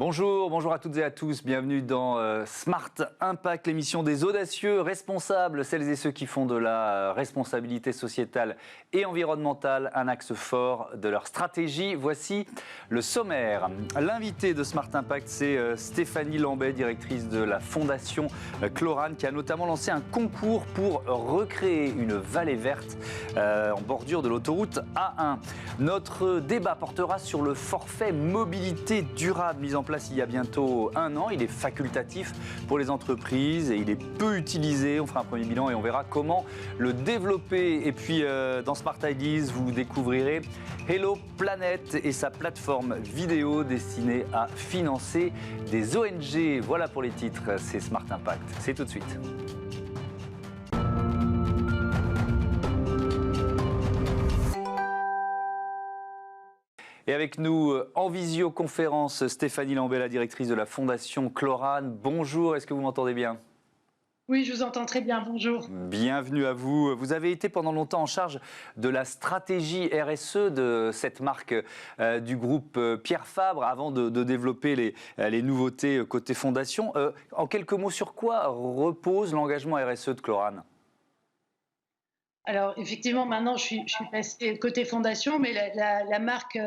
Bonjour, bonjour à toutes et à tous, bienvenue dans Smart Impact, l'émission des audacieux responsables, celles et ceux qui font de la responsabilité sociétale et environnementale un axe fort de leur stratégie. Voici le sommaire. L'invité de Smart Impact, c'est Stéphanie Lambet, directrice de la fondation Chlorane, qui a notamment lancé un concours pour recréer une vallée verte en bordure de l'autoroute A1. Notre débat portera sur le forfait mobilité durable mis en place il y a bientôt 1 an. Il est facultatif pour les entreprises et il est peu utilisé. On fera un premier bilan et on verra comment le développer. Et puis dans Smart Ideas, vous découvrirez Hello Planet et sa plateforme vidéo destinée à financer des ONG. Voilà pour les titres, c'est Smart Impact. C'est tout de suite. Et avec nous en visioconférence, Stéphanie Lambet, la directrice de la fondation Chlorane. Bonjour, est-ce que vous m'entendez bien ? Oui, je vous entends très bien, bonjour. Bienvenue à vous. Vous avez été pendant longtemps en charge de la stratégie RSE de cette marque du groupe Pierre Fabre avant de développer les nouveautés côté fondation. En quelques mots, sur quoi repose l'engagement RSE de Chlorane ? Alors, effectivement, maintenant, je suis passée côté fondation, mais la marque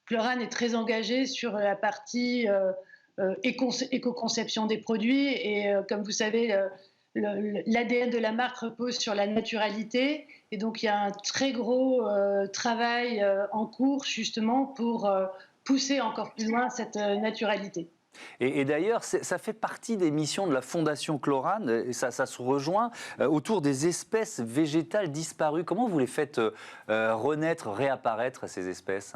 Chlorane est très engagée sur la partie éco-conception des produits. Et comme vous savez, l'ADN de la marque repose sur la naturalité. Et donc, il y a un très gros travail en cours, justement, pour pousser encore plus loin cette naturalité. Et d'ailleurs, ça fait partie des missions de la Fondation Chlorane, et ça se rejoint autour des espèces végétales disparues. Comment vous les faites renaître, réapparaître, ces espèces ?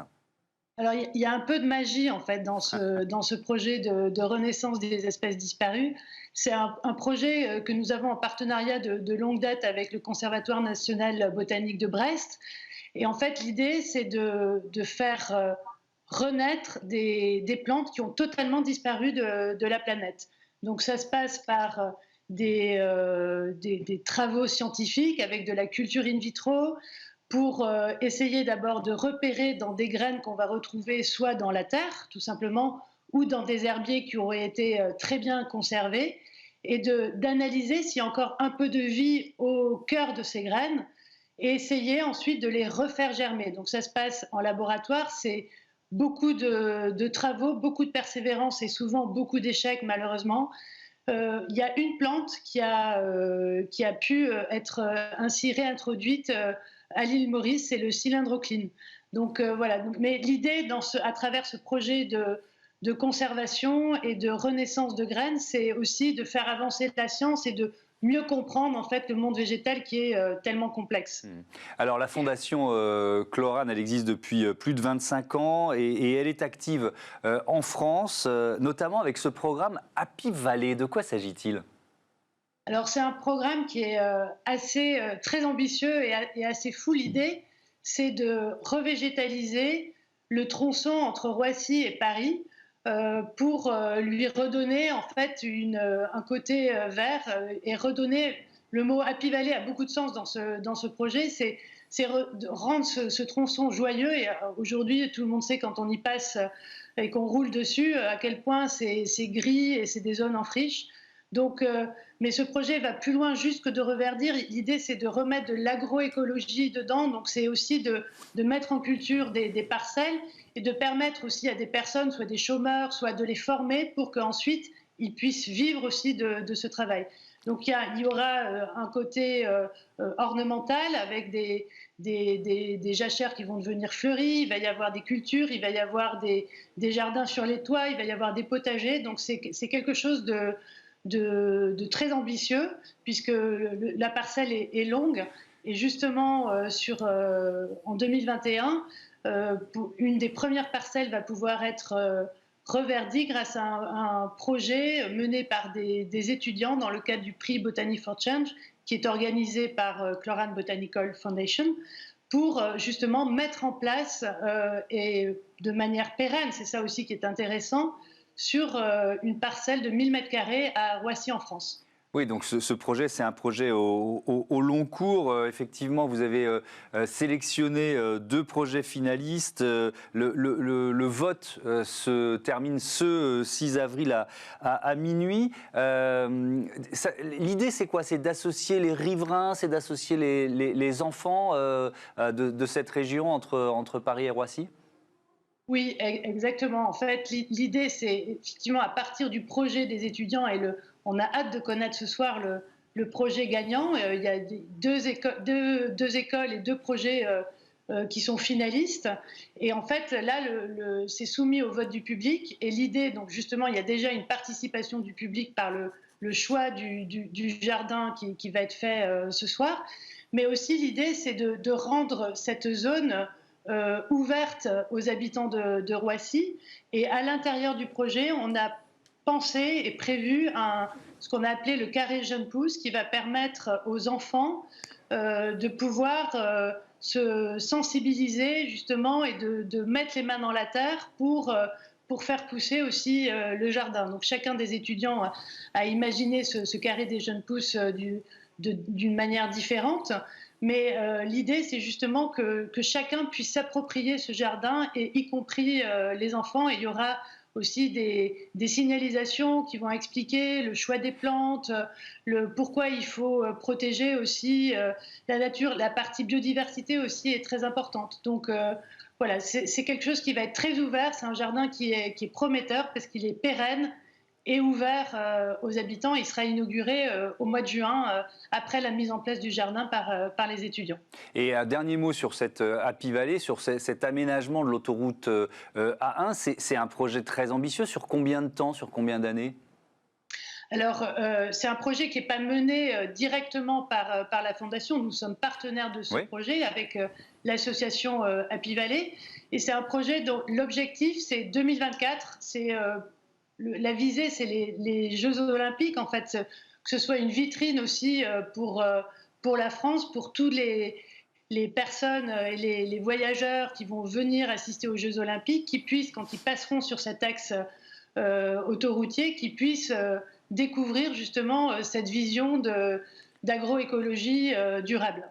Alors, il y a un peu de magie, en fait, dans ce projet de renaissance des espèces disparues. C'est un projet que nous avons en partenariat de longue date avec le Conservatoire national botanique de Brest. Et en fait, l'idée, c'est de faire renaître des plantes qui ont totalement disparu de la planète. Donc ça se passe par des travaux scientifiques avec de la culture in vitro pour essayer d'abord de repérer dans des graines qu'on va retrouver soit dans la terre, tout simplement, ou dans des herbiers qui auraient été très bien conservés, et d'analyser s'il y a encore un peu de vie au cœur de ces graines, et essayer ensuite de les refaire germer. Donc ça se passe en laboratoire, c'est beaucoup de travaux, beaucoup de persévérance et souvent beaucoup d'échecs malheureusement. Il y a une plante qui a pu être ainsi réintroduite à l'île Maurice, c'est le cylindrocline. Donc voilà. Mais l'idée à travers ce projet de conservation et de renaissance de graines, c'est aussi de faire avancer la science et de mieux comprendre en fait le monde végétal qui est tellement complexe. Alors la fondation Chlorane, elle existe depuis plus de 25 ans et elle est active en France, notamment avec ce programme Happy Valley. De quoi s'agit-il ? Alors c'est un programme qui est très ambitieux et assez fou. L'idée, c'est de revégétaliser le tronçon entre Roissy et Paris pour lui redonner en fait un côté vert et redonner. Le mot Happy Valley a beaucoup de sens dans ce projet. C'est rendre ce tronçon joyeux. Et aujourd'hui, tout le monde sait quand on y passe et qu'on roule dessus à quel point c'est gris et c'est des zones en friche. Donc, mais ce projet va plus loin juste que de reverdir. L'idée, c'est de remettre de l'agroécologie dedans. Donc, c'est aussi de mettre en culture des parcelles et de permettre aussi à des personnes, soit des chômeurs, soit de les former pour qu'ensuite, ils puissent vivre aussi de ce travail. Donc, il y aura un côté ornemental avec des jachères qui vont devenir fleuries. Il va y avoir des cultures, il va y avoir des jardins sur les toits, il va y avoir des potagers. Donc, c'est quelque chose de très ambitieux, puisque la parcelle est longue. Et justement, en 2021, une des premières parcelles va pouvoir être reverdie grâce à un projet mené par des étudiants dans le cadre du prix Botany for Change, qui est organisé par Chlorane Botanical Foundation, pour justement mettre en place, et de manière pérenne, c'est ça aussi qui est intéressant, sur une parcelle de 1000 m² à Roissy en France. Oui, donc ce projet, c'est un projet au long cours. Effectivement, vous avez sélectionné 2 projets finalistes. Le vote se termine ce 6 avril à minuit. L'idée, c'est quoi? C'est d'associer les riverains, c'est d'associer les enfants de cette région entre Paris et Roissy? Oui, exactement. En fait, l'idée, c'est effectivement à partir du projet des étudiants on a hâte de connaître ce soir le projet gagnant. Il y a deux écoles et 2 projets qui sont finalistes. Et en fait, là, c'est soumis au vote du public. Et l'idée, donc justement, il y a déjà une participation du public par le choix du jardin qui va être fait ce soir. Mais aussi, l'idée, c'est de rendre cette zone ouverte aux habitants de Roissy. Et à l'intérieur du projet, on a pensé et prévu ce qu'on a appelé le carré jeune pousse, qui va permettre aux enfants de pouvoir se sensibiliser justement et de mettre les mains dans la terre pour faire pousser aussi le jardin. Donc chacun des étudiants a imaginé ce carré des jeunes pousses d'une manière différente. Mais l'idée, c'est justement que chacun puisse s'approprier ce jardin, et y compris les enfants. Et il y aura aussi des signalisations qui vont expliquer le choix des plantes, pourquoi il faut protéger aussi la nature. La partie biodiversité aussi est très importante. Donc voilà, c'est quelque chose qui va être très ouvert. C'est un jardin qui est prometteur parce qu'il est pérenne et ouvert aux habitants. Il sera inauguré au mois de juin, après la mise en place du jardin par les étudiants. Et un dernier mot sur cette Happy Valley, sur cet aménagement de l'autoroute A1. C'est un projet très ambitieux. Sur combien de temps, sur combien d'années? Alors, c'est un projet qui n'est pas mené directement par la Fondation. Nous sommes partenaires de ce Oui. projet avec l'association Happy Valley. Et c'est un projet dont l'objectif, c'est 2024. La visée, c'est les Jeux Olympiques, en fait, que ce soit une vitrine aussi pour la France, pour tous les personnes et les voyageurs qui vont venir assister aux Jeux Olympiques, qui puissent, quand ils passeront sur cet axe autoroutier, qui puissent découvrir justement cette vision d'agroécologie durable.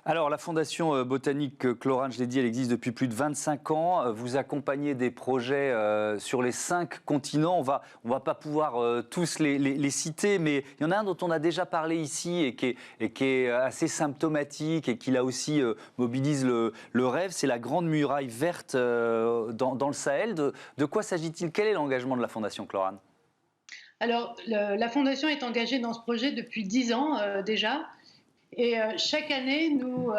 Alors, la Fondation botanique Clorane, je l'ai dit, elle existe depuis plus de 25 ans. Vous accompagnez des projets sur les 5 continents. On va pas pouvoir tous les citer, mais il y en a un dont on a déjà parlé ici et qui est assez symptomatique et qui là aussi mobilise le rêve. C'est la Grande Muraille Verte dans le Sahel. De quoi s'agit-il? Quel est l'engagement de la Fondation Clorane? Alors, la Fondation est engagée dans ce projet depuis 10 ans déjà. Et chaque année, nous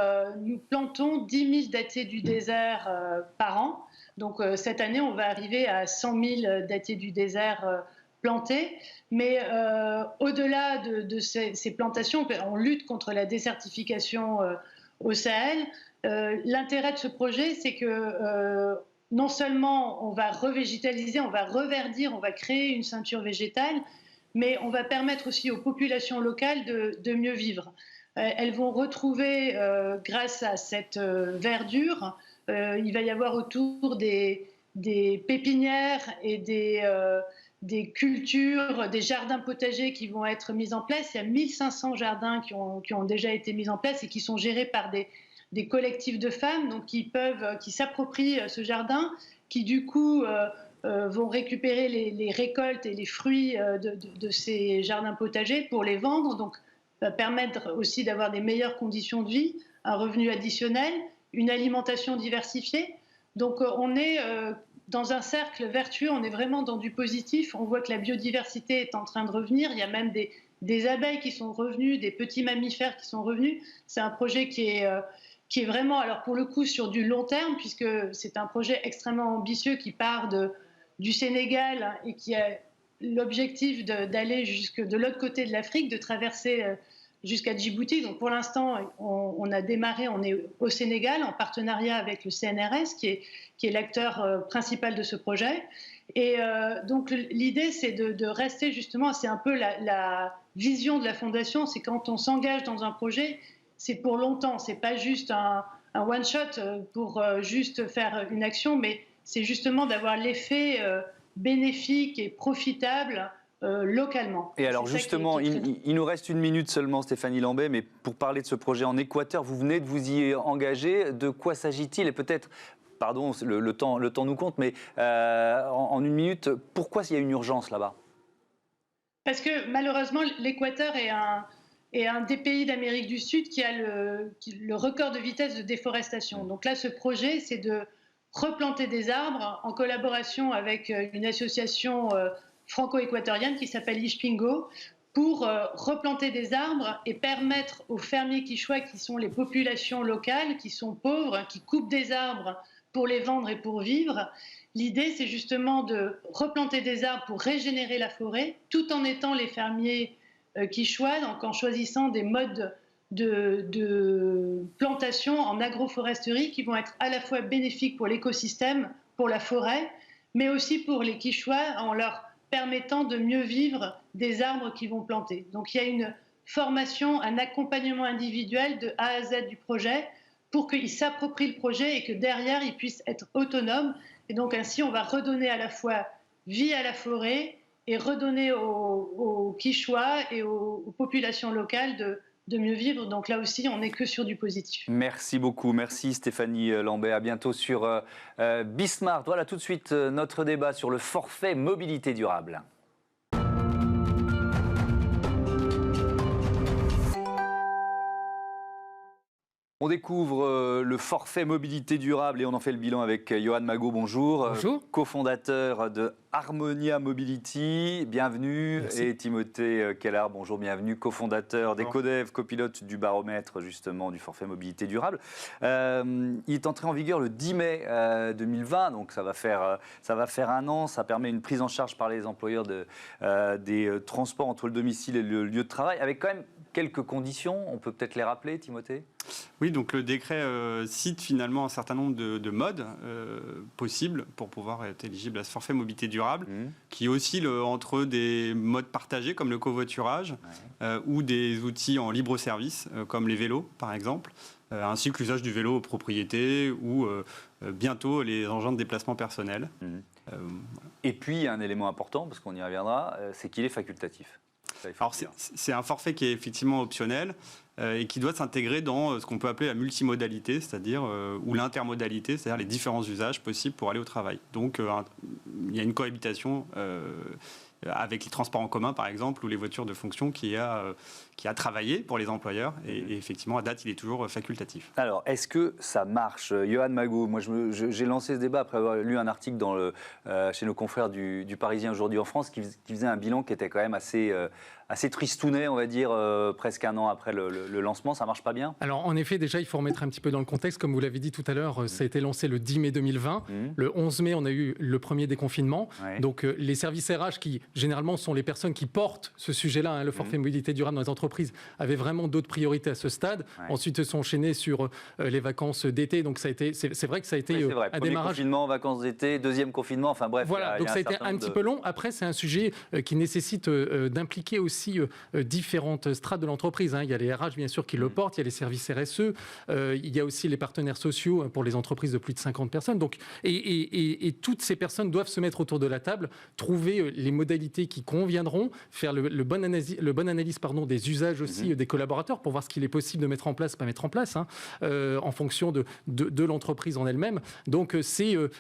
plantons 10 000 dattiers du désert par an. Donc cette année, on va arriver à 100 000 dattiers du désert plantés. Mais au-delà de ces plantations, on lutte contre la désertification au Sahel. L'intérêt de ce projet, c'est que non seulement on va revégétaliser, on va reverdir, on va créer une ceinture végétale, mais on va permettre aussi aux populations locales de mieux vivre. Elles vont retrouver, grâce à cette verdure, il va y avoir autour des pépinières et des cultures, des jardins potagers qui vont être mis en place. Il y a 1500 jardins qui ont déjà été mis en place et qui sont gérés par des collectifs de femmes, donc qui s'approprient ce jardin, qui du coup vont récupérer les récoltes et les fruits de ces jardins potagers pour les vendre. Donc va permettre aussi d'avoir des meilleures conditions de vie, un revenu additionnel, une alimentation diversifiée. Donc on est dans un cercle vertueux, on est vraiment dans du positif. On voit que la biodiversité est en train de revenir. Il y a même des abeilles qui sont revenues, des petits mammifères qui sont revenus. C'est un projet qui est vraiment, alors pour le coup, sur du long terme, puisque c'est un projet extrêmement ambitieux qui part du Sénégal et qui a l'objectif d'aller jusque de l'autre côté de l'Afrique, de traverser jusqu'à Djibouti. Donc pour l'instant, on a démarré, on est au Sénégal en partenariat avec le CNRS, qui est l'acteur principal de ce projet. Et donc l'idée, c'est de rester justement, c'est un peu la vision de la Fondation, c'est quand on s'engage dans un projet, c'est pour longtemps, c'est pas juste un one-shot pour juste faire une action, mais c'est justement d'avoir l'effet bénéfique et profitable localement. Et alors justement, il nous reste 1 minute seulement, Stéphanie Lambay, mais pour parler de ce projet en Équateur, vous venez de vous y engager. De quoi s'agit-il? Et peut-être, pardon, le temps nous compte, mais en 1 minute, pourquoi il y a une urgence là-bas? Parce que malheureusement, l'Équateur est un des pays d'Amérique du Sud qui a le record de vitesse de déforestation. Donc là, ce projet, c'est de replanter des arbres en collaboration avec une association franco-équatorienne qui s'appelle Ishpingo, pour replanter des arbres et permettre aux fermiers quichua, qui sont les populations locales, qui sont pauvres, qui coupent des arbres pour les vendre et pour vivre. L'idée, c'est justement de replanter des arbres pour régénérer la forêt, tout en étant les fermiers quichua, donc en choisissant des modes de plantation en agroforesterie qui vont être à la fois bénéfiques pour l'écosystème, pour la forêt, mais aussi pour les quichua en leur permettant de mieux vivre des arbres qu'ils vont planter. Donc il y a une formation, un accompagnement individuel de A à Z du projet pour qu'ils s'approprient le projet et que derrière, ils puissent être autonomes. Et donc ainsi, on va redonner à la fois vie à la forêt et redonner aux quichua et aux populations locales de mieux vivre. Donc là aussi, on n'est que sur du positif. Merci beaucoup. Merci Stéphanie Lambay. À bientôt sur Bismart. Voilà tout de suite notre débat sur le forfait mobilité durable. On découvre le forfait mobilité durable et on en fait le bilan avec Johan Magot. Bonjour. Bonjour. Cofondateur de Harmonia Mobility. Bienvenue. Merci. Et Timothée Kellard. Bonjour, bienvenue. Cofondateur des Codev, copilote du baromètre justement du forfait mobilité durable. Il est entré en vigueur le 10 mai 2020, donc ça va faire 1 an. Ça permet une prise en charge par les employeurs des transports entre le domicile et le lieu de travail, avec quand même quelques conditions. On peut peut-être les rappeler, Timothée? Oui, donc le décret cite finalement un certain nombre de modes possibles pour pouvoir être éligible à ce forfait mobilité durable, qui oscille entre des modes partagés comme le covoiturage ou des outils en libre service comme les vélos par exemple, ainsi que l'usage du vélo aux propriétés ou bientôt les engins de déplacement personnel. Et puis il y a un élément important, parce qu'on y reviendra, c'est qu'il est facultatif. Alors c'est un forfait qui est effectivement optionnel et qui doit s'intégrer dans ce qu'on peut appeler la multimodalité, c'est-à-dire ou l'intermodalité, c'est-à-dire les différents usages possibles pour aller au travail. Donc il y a une cohabitation avec les transports en commun par exemple ou les voitures de fonction qui a travaillé pour les employeurs et effectivement à date il est toujours facultatif. Alors est-ce que ça marche? Johan Magot, moi j'ai lancé ce débat après avoir lu un article chez nos confrères du Parisien aujourd'hui en France qui faisait un bilan qui était quand même assez tristounet, on va dire, presque 1 an après le lancement. Ça marche pas bien? Alors en effet, déjà il faut remettre un petit peu dans le contexte, comme vous l'avez dit tout à l'heure, ça a été lancé le 10 mai 2020. Le 11 mai, on a eu le premier déconfinement. Donc les services RH qui généralement sont les personnes qui portent ce sujet-là, le forfait mobilité durable dans les entreprises, avaient vraiment d'autres priorités à ce stade. Ensuite se sont enchaînés sur les vacances d'été. Donc c'est vrai que ça a été un Premier démarrage. confinement, vacances d'été, deuxième confinement, enfin bref. Voilà, donc ça a été un petit peu long. Après, c'est un sujet qui nécessite d'impliquer aussi différentes strates de l'entreprise. Il y a les RH, bien sûr, qui le portent, il y a les services RSE, il y a aussi les partenaires sociaux pour les entreprises de plus de 50 personnes. Donc, et toutes ces personnes doivent se mettre autour de la table, trouver les modalités qui conviendront, faire le bon analyse des usages aussi des collaborateurs pour voir ce qu'il est possible de mettre en place, pas mettre en place, en fonction de l'entreprise en elle-même. Donc,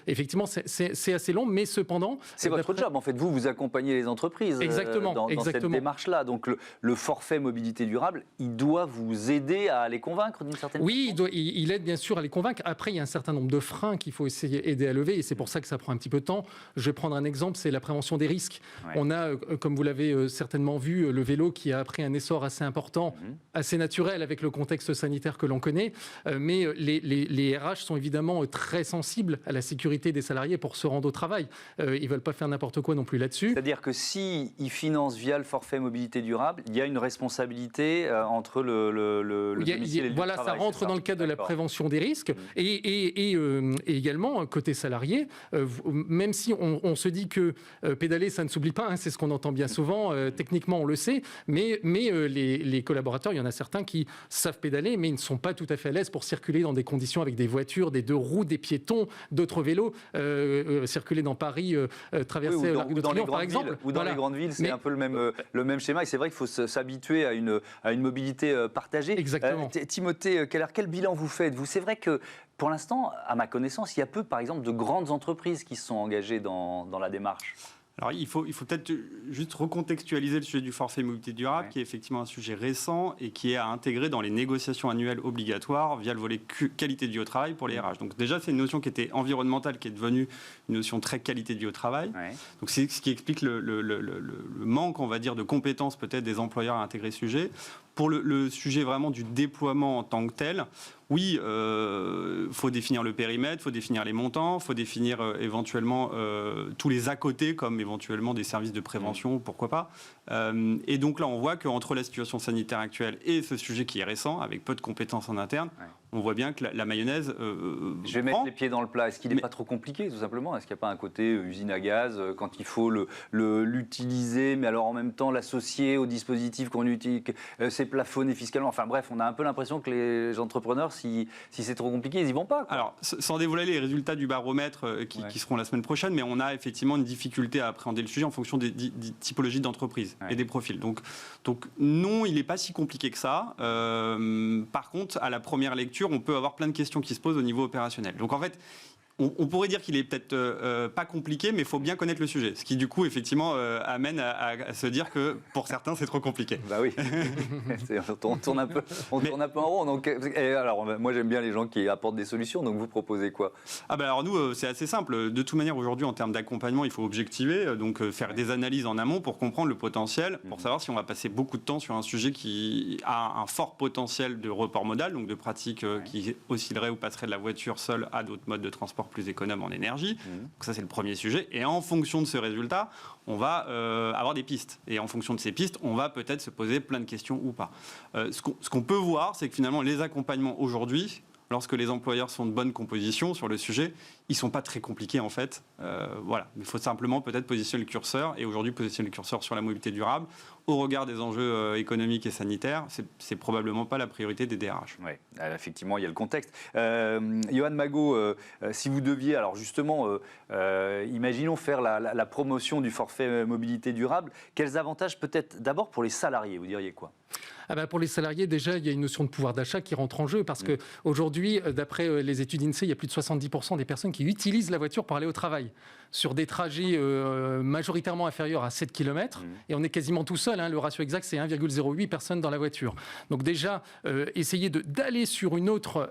effectivement, c'est assez long, mais cependant... C'est votre job, en fait. Vous accompagnez les entreprises dans cette démarche-là. Donc, le forfait mobilité durable, il doit vous aider à les convaincre d'une certaine façon? Oui, il aide bien sûr à les convaincre. Après, il y a un certain nombre de freins qu'il faut essayer d'aider à lever et c'est pour ça que ça prend un petit peu de temps. Je vais prendre un exemple, c'est la prévention des risques. On a, comme vous l'avez certainement vu, le vélo qui a pris un essor assez important, assez naturel avec le contexte sanitaire que l'on connaît. Mais les RH sont évidemment très sensibles à la sécurité des salariés pour se rendre au travail. Ils ne veulent pas faire n'importe quoi non plus là-dessus. C'est-à-dire que s'ils financent via le forfait mobilité mobilité durable, il y a une responsabilité entre le domicile et le lieu voilà, de travail. Ça rentre dans le cadre de la prévention des risques. Et également, côté salarié, même si on se dit que pédaler, ça ne s'oublie pas, hein, c'est ce qu'on entend bien souvent, techniquement on le sait, mais les collaborateurs, il y en a certains qui savent pédaler, mais ils ne sont pas tout à fait à l'aise pour circuler dans des conditions avec des voitures, des deux roues, des piétons, d'autres vélos, circuler dans Paris, traverser l'Arc de Triomphe par exemple. Ou dans les grandes villes, c'est un peu le même schéma, et c'est vrai qu'il faut s'habituer à une mobilité partagée. Exactement. Timothée Keller, quel bilan vous faites, vous? C'est vrai que pour l'instant, à ma connaissance, il y a peu, par exemple, de grandes entreprises qui se sont engagées dans la démarche. Alors, il faut peut-être juste recontextualiser le sujet du forfait mobilité durable, qui est effectivement un sujet récent et qui est à intégrer dans les négociations annuelles obligatoires via le volet qualité de vie au travail pour les RH. Donc déjà, c'est une notion qui était environnementale, qui est devenue une notion très qualité de vie au travail. Donc c'est ce qui explique le manque, on va dire, de compétences peut-être des employeurs à intégrer ce sujet. Pour le sujet vraiment du déploiement en tant que tel, oui, faut définir le périmètre, faut définir les montants, faut définir éventuellement tous les à côté, comme éventuellement des services de prévention, pourquoi pas. Et donc là, on voit qu'entre la situation sanitaire actuelle et ce sujet qui est récent, avec peu de compétences en interne, on voit bien que la mayonnaise je vais mettre les pieds dans le plat. Est-ce qu'il n'est pas trop compliqué, tout simplement? Est-ce qu'il n'y a pas un côté usine à gaz, quand il faut l'utiliser, mais alors en même temps l'associer au dispositif qu'on utilise, c'est plafonné fiscalement? Enfin bref, on a un peu l'impression que les entrepreneurs, si c'est trop compliqué, ils n'y vont pas, quoi. Alors, sans dévoiler les résultats du baromètre qui seront la semaine prochaine, mais on a effectivement une difficulté à appréhender le sujet en fonction des typologies d'entreprises et des profils. Donc non, il n'est pas si compliqué que ça. Par contre, à la première lecture, on peut avoir plein de questions qui se posent au niveau opérationnel. Donc en fait, on pourrait dire qu'il est peut-être pas compliqué, mais il faut bien connaître le sujet. Ce qui, du coup, effectivement, amène à se dire que pour certains, c'est trop compliqué. Bah oui. on tourne un peu en rond. Donc, alors, moi, j'aime bien les gens qui apportent des solutions. Donc, vous proposez quoi? Alors, nous, c'est assez simple. De toute manière, aujourd'hui, en termes d'accompagnement, il faut objectiver, donc faire des analyses en amont pour comprendre le potentiel, pour savoir si on va passer beaucoup de temps sur un sujet qui a un fort potentiel de report modal, donc de pratiques qui oscilleraient ou passeraient de la voiture seule à d'autres modes de transport plus économe en énergie. Donc ça, c'est le premier sujet. Et en fonction de ce résultat, on va avoir des pistes. Et en fonction de ces pistes, on va peut-être se poser plein de questions ou pas. Ce qu'on peut voir, c'est que finalement, les accompagnements aujourd'hui, lorsque les employeurs sont de bonne composition sur le sujet, ils ne sont pas très compliqués en fait. Voilà. Il faut simplement peut-être positionner le curseur, et aujourd'hui positionner le curseur sur la mobilité durable. Au regard des enjeux économiques et sanitaires, c'est probablement pas la priorité des DRH. Oui, effectivement, il y a le contexte. Johan Magot, si vous deviez, alors justement, imaginons faire la promotion du forfait mobilité durable, quels avantages peut-être d'abord pour les salariés, vous diriez quoi? Pour les salariés, déjà, il y a une notion de pouvoir d'achat qui rentre en jeu parce qu'aujourd'hui, d'après les études INSEE, il y a plus de 70% des personnes qui utilisent la voiture pour aller au travail sur des trajets majoritairement inférieurs à 7 km. Et on est quasiment tout seul. Le ratio exact, c'est 1,08 personnes dans la voiture. Donc déjà, essayer d'aller sur une autre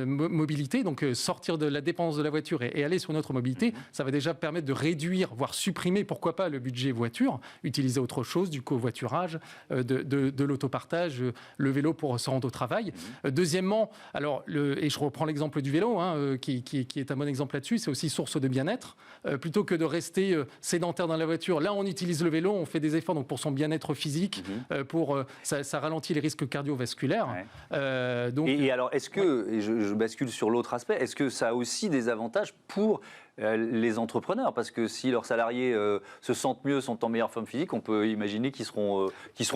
mobilité, donc sortir de la dépense de la voiture et aller sur une autre mobilité, ça va déjà permettre de réduire, voire supprimer, pourquoi pas, le budget voiture, utiliser autre chose, du covoiturage, de l'autopartage, le vélo pour se rendre au travail. Deuxièmement, et je reprends l'exemple du vélo, qui est un bon exemple là-dessus, c'est aussi source de bien-être. Plutôt que de rester sédentaire dans la voiture, là on utilise le vélo, on fait des efforts donc pour son bien-être physique, ça ralentit les risques cardiovasculaires. Et alors, est-ce que, et je bascule sur l'autre aspect, est-ce que ça a aussi des avantages pour les entrepreneurs? Parce que si leurs salariés se sentent mieux, sont en meilleure forme physique, on peut imaginer qu'ils seront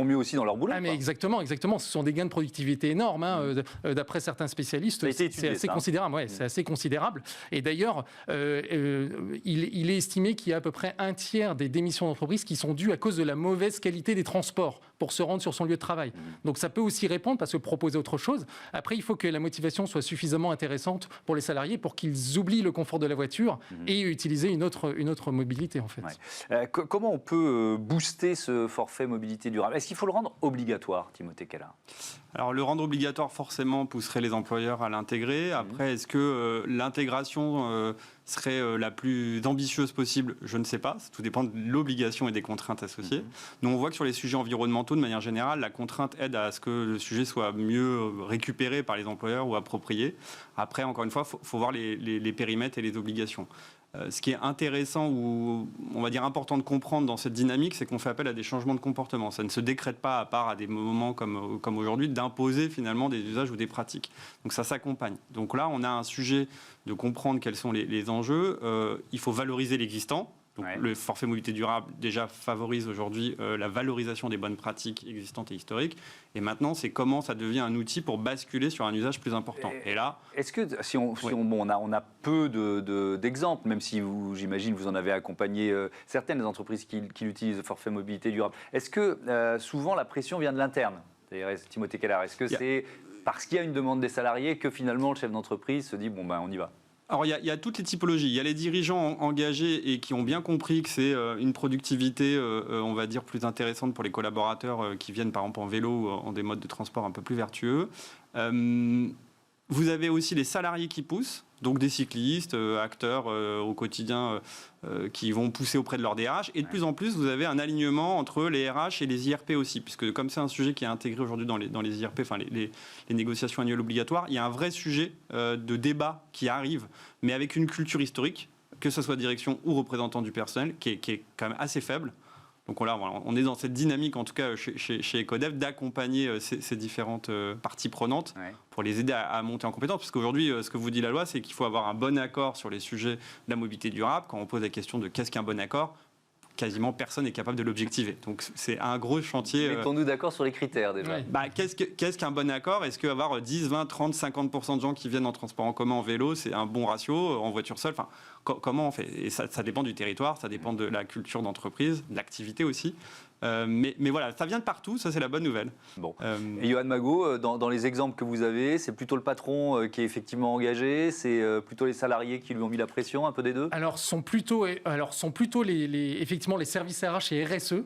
mieux aussi dans leur boulot. Mais exactement. Ce sont des gains de productivité énormes. D'après certains spécialistes, c'est assez considérable. C'est assez considérable. Et d'ailleurs, il est estimé qu'il y a à peu près un tiers des démissions d'entreprise qui sont dues à cause de la mauvaise qualité des transports pour se rendre sur son lieu de travail. Donc ça peut aussi répondre parce que proposer autre chose. Après, il faut que la motivation soit suffisamment intéressante pour les salariés pour qu'ils oublient le confort de la voiture et utiliser une autre mobilité, en fait. Comment on peut booster ce forfait mobilité durable? Est-ce qu'il faut le rendre obligatoire, Timothée Keller? Alors, le rendre obligatoire, forcément, pousserait les employeurs à l'intégrer. Après, est-ce que l'intégration serait la plus ambitieuse possible? Je ne sais pas. Tout dépend de l'obligation et des contraintes associées. Nous, on voit que sur les sujets environnementaux, de manière générale, la contrainte aide à ce que le sujet soit mieux récupéré par les employeurs ou approprié. Après, encore une fois, il faut voir les périmètres et les obligations. Ce qui est intéressant ou, on va dire, important de comprendre dans cette dynamique, c'est qu'on fait appel à des changements de comportement. Ça ne se décrète pas, à part à des moments comme aujourd'hui, d'imposer finalement des usages ou des pratiques. Donc ça s'accompagne. Donc là, on a un sujet de comprendre quels sont les enjeux. Il faut valoriser l'existant. Donc, le forfait mobilité durable déjà favorise aujourd'hui la valorisation des bonnes pratiques existantes et historiques. Et maintenant, c'est comment ça devient un outil pour basculer sur un usage plus important. Et là, est-ce que on a peu d'exemples, même si j'imagine vous en avez accompagné certaines entreprises qui utilisent le forfait mobilité durable. Est-ce que souvent la pression vient de l'interne? Timothée Kellard, est-ce que c'est parce qu'il y a une demande des salariés que finalement le chef d'entreprise se dit bon ben on y va? Alors, il y a toutes les typologies. Il y a les dirigeants engagés et qui ont bien compris que c'est une productivité, on va dire, plus intéressante pour les collaborateurs qui viennent, par exemple, en vélo ou en des modes de transport un peu plus vertueux. Vous avez aussi les salariés qui poussent, donc des cyclistes, acteurs au quotidien qui vont pousser auprès de leur DRH. Et de plus en plus, vous avez un alignement entre les RH et les IRP aussi, puisque comme c'est un sujet qui est intégré aujourd'hui dans les IRP, enfin les négociations annuelles obligatoires, il y a un vrai sujet de débat qui arrive, mais avec une culture historique, que ce soit direction ou représentant du personnel, qui est quand même assez faible. Donc là, on est dans cette dynamique, en tout cas chez Ecodev, d'accompagner ces différentes parties prenantes pour les aider à monter en compétence. Parce qu'aujourd'hui, ce que vous dit la loi, c'est qu'il faut avoir un bon accord sur les sujets de la mobilité durable. Quand on pose la question de qu'est-ce qu'un bon accord, quasiment personne n'est capable de l'objectiver. Donc c'est un gros chantier. Mettons-nous d'accord sur les critères déjà. Qu'est-ce qu'un bon accord? Est-ce qu'avoir 10, 20, 30, 50% de gens qui viennent en transport en commun en vélo, c'est un bon ratio? En voiture seule, comment on fait? Et ça dépend du territoire, ça dépend de la culture d'entreprise, de l'activité aussi. Mais voilà, ça vient de partout, ça c'est la bonne nouvelle. Bon. Et Johan Magot, dans les exemples que vous avez, c'est plutôt le patron qui est effectivement engagé, c'est plutôt les salariés qui lui ont mis la pression, un peu des deux? Alors, sont plutôt effectivement les services RH et RSE,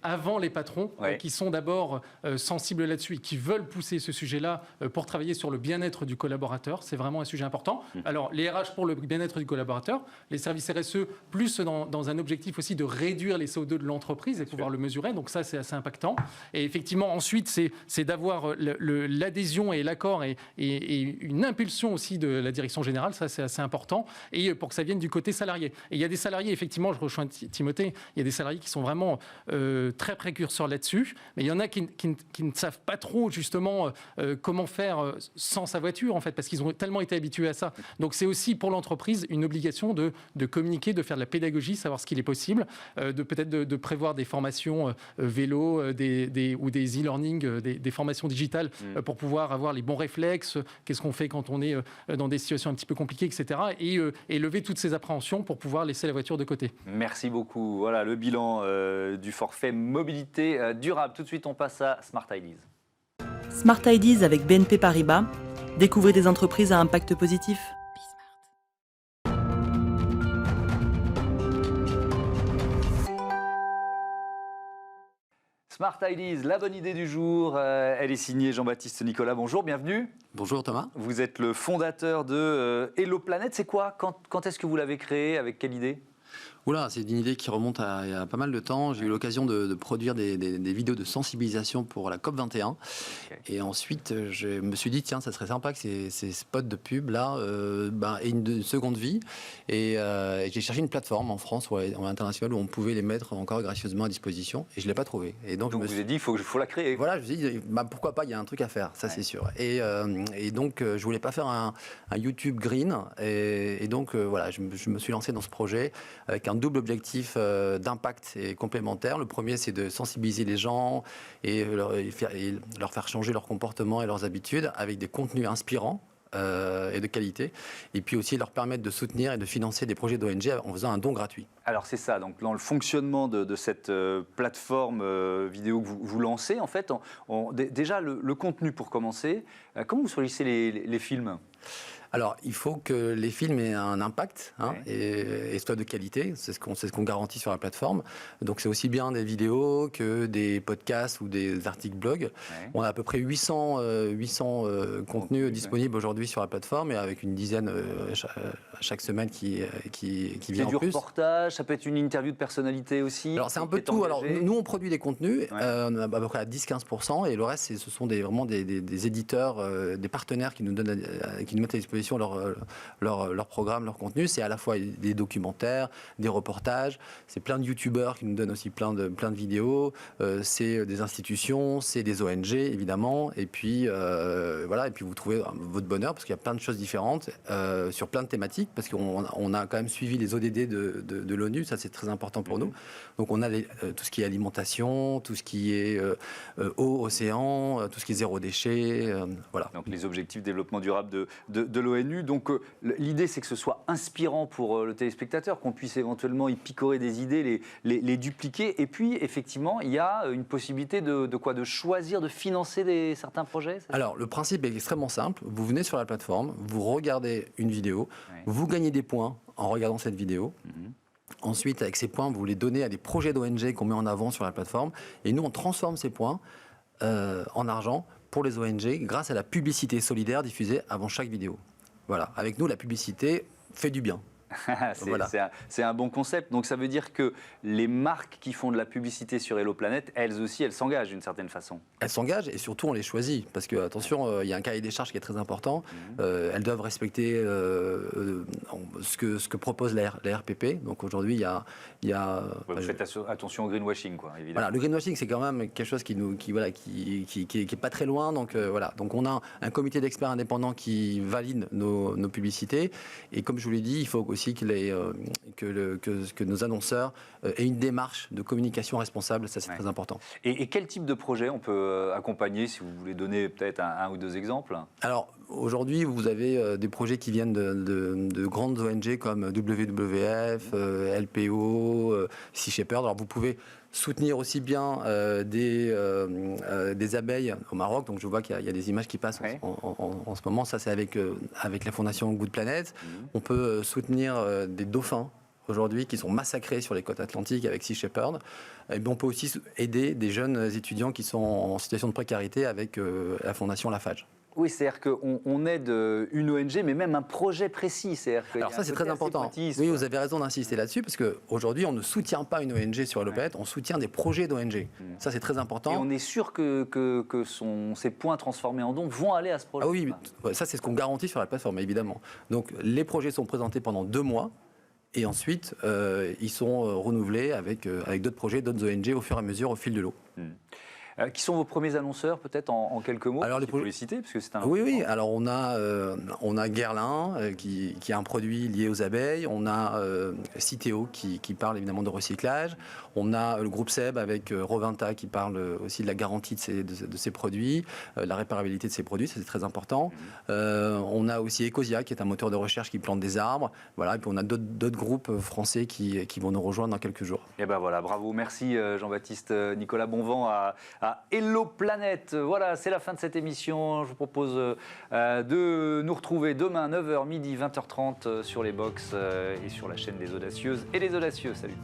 avant les patrons, qui sont d'abord sensibles là-dessus et qui veulent pousser ce sujet-là pour travailler sur le bien-être du collaborateur. C'est vraiment un sujet important. Alors, les RH pour le bien-être du collaborateur, les services RSE plus dans un objectif aussi de réduire les CO2 de l'entreprise et pouvoir le mesurer. Donc ça, c'est assez impactant. Et effectivement, ensuite, c'est d'avoir l'adhésion et l'accord et une impulsion aussi de la direction générale. Ça, c'est assez important. Et pour que ça vienne du côté salarié. Et il y a des salariés, effectivement, je rejoins Timothée, il y a des salariés qui sont vraiment très précurseurs là-dessus. Mais il y en a qui ne savent pas trop, justement, comment faire sans sa voiture, en fait, parce qu'ils ont tellement été habitués à ça. Donc c'est aussi pour l'entreprise une obligation de communiquer, de faire de la pédagogie, savoir ce qu'il est possible, peut-être de prévoir des formations vélo ou des e-learning, des formations digitales pour pouvoir avoir les bons réflexes, qu'est-ce qu'on fait quand on est dans des situations un petit peu compliquées, etc. Et lever toutes ces appréhensions pour pouvoir laisser la voiture de côté. Merci beaucoup. Voilà le bilan du forfait mobilité durable. Tout de suite, on passe à Smart Ideas. Smart Ideas avec BNP Paribas. Découvrez des entreprises à impact positif. Smart Ideas, la bonne idée du jour, elle est signée Jean-Baptiste Nicolas. Bonjour, bienvenue. Bonjour Thomas. Vous êtes le fondateur de Hello Planet. C'est quoi? Quand est-ce que vous l'avez créé? Avec quelle idée? Oula, c'est une idée qui remonte à il y a pas mal de temps. J'ai eu l'occasion de produire des vidéos de sensibilisation pour la COP21. Et ensuite, je me suis dit, tiens, ça serait sympa que ces spots de pub là aient une seconde vie. Et j'ai cherché une plateforme en France ou à l'international où on pouvait les mettre encore gracieusement à disposition. Et je ne l'ai pas trouvé. Et donc je me suis dit, il faut la créer. Voilà, je me suis dit, pourquoi pas, il y a un truc à faire, ça c'est sûr. Et donc, je voulais pas faire un YouTube green. Et donc, voilà, je me suis lancé dans ce projet avec un double objectif d'impact et complémentaire. Le premier, c'est de sensibiliser les gens et leur faire changer leur comportement et leurs habitudes avec des contenus inspirants et de qualité. Et puis aussi leur permettre de soutenir et de financer des projets d'ONG en faisant un don gratuit. Alors c'est ça, donc dans le fonctionnement de cette plateforme vidéo que vous lancez, en fait, déjà le contenu pour commencer, comment vous choisissez les films ? Alors, il faut que les films aient un impact et soient de qualité. C'est ce qu'on garantit sur la plateforme. Donc, c'est aussi bien des vidéos que des podcasts ou des articles blog. On a à peu près 800 contenus disponibles aujourd'hui sur la plateforme et avec une dizaine chaque semaine qui vient en plus. C'est du reportage, ça peut être une interview de personnalité aussi. Alors, c'est un peu tout. Alors, nous, on produit des contenus, on a à peu près à 10-15%, et le reste, ce sont vraiment des éditeurs, des partenaires qui nous mettent à disposition disposition leur programme, leur contenu. C'est à la fois des documentaires, des reportages, c'est plein de youtubeurs qui nous donnent aussi plein de vidéos, c'est des institutions, c'est des ONG évidemment, et puis voilà, et puis vous trouvez votre bonheur parce qu'il y a plein de choses différentes sur plein de thématiques, parce qu'on a quand même suivi les ODD de l'ONU, ça c'est très important pour nous. Donc on a tout ce qui est alimentation, tout ce qui est eau, océan, tout ce qui est zéro déchet, voilà. Donc les objectifs de développement durable de l'ONU. Donc l'idée c'est que ce soit inspirant pour le téléspectateur, qu'on puisse éventuellement y picorer des idées, les dupliquer. Et puis effectivement, il y a une possibilité de choisir, de financer certains projets. Alors le principe est extrêmement simple. Vous venez sur la plateforme, vous regardez une vidéo, vous gagnez des points en regardant cette vidéo. Ensuite, avec ces points, vous les donnez à des projets d'ONG qu'on met en avant sur la plateforme. Et nous, on transforme ces points en argent pour les ONG grâce à la publicité solidaire diffusée avant chaque vidéo. Voilà. Avec nous, la publicité fait du bien. C'est un bon concept. Donc ça veut dire que les marques qui font de la publicité sur Hello Planet, elles aussi, elles s'engagent d'une certaine façon. Elles s'engagent et surtout on les choisit parce que attention, il y a un cahier des charges qui est très important. Elles doivent respecter ce que propose la RPP. Donc aujourd'hui, il y a vous faites attention au greenwashing, quoi, évidemment. Voilà, le greenwashing, c'est quand même quelque chose qui est pas très loin. Donc voilà, donc on a un comité d'experts indépendants qui valide nos publicités. Et comme je vous l'ai dit, il faut aussi que nos annonceurs aient une démarche de communication responsable, ça c'est très important. Et quel type de projet on peut accompagner, si vous voulez donner peut-être un ou deux exemples? Alors aujourd'hui, vous avez des projets qui viennent de grandes ONG comme WWF, LPO, Sea Shepherd. Alors vous pouvez soutenir aussi bien des abeilles au Maroc. Donc je vois qu'il y a des images qui passent en ce moment. Ça c'est avec la fondation Good Planet. On peut soutenir des dauphins aujourd'hui qui sont massacrés sur les côtes atlantiques avec Sea Shepherd. Et bien, on peut aussi aider des jeunes étudiants qui sont en situation de précarité avec la fondation Lafarge. Oui, c'est-à-dire qu'on aide une ONG, mais même un projet précis. Alors ça, c'est très important. Oui, vous avez raison d'insister là-dessus, parce qu'aujourd'hui, on ne soutient pas une ONG sur Hello Planet, on soutient des projets d'ONG. Ça, c'est très important. Et on est sûr que ces points transformés en dons vont aller à ce projet. Ah oui, ça, c'est ce qu'on garantit sur la plateforme, évidemment. Donc, les projets sont présentés pendant 2 mois. Et ensuite, ils sont renouvelés avec d'autres projets, d'autres ONG au fur et à mesure, au fil de l'eau. Qui sont vos premiers annonceurs, peut-être en quelques mots? Alors, vous pouvez les citer, parce que c'est un... Oui. Alors, on a Guerlain, qui a un produit lié aux abeilles. On a Citeo, qui parle évidemment de recyclage. On a le groupe Seb avec Rovinta, qui parle aussi de la garantie de ses produits, la réparabilité de ses produits, ça c'est très important. On a aussi Ecosia, qui est un moteur de recherche qui plante des arbres. Voilà. Et puis, on a d'autres groupes français qui vont nous rejoindre dans quelques jours. Et ben voilà, bravo. Merci Jean-Baptiste Nicolas Bonvent à Hello Planet. Voilà, c'est la fin de cette émission. Je vous propose de nous retrouver demain 9h, midi, 20h30 sur les box et sur la chaîne des Audacieuses et des Audacieux. Salut.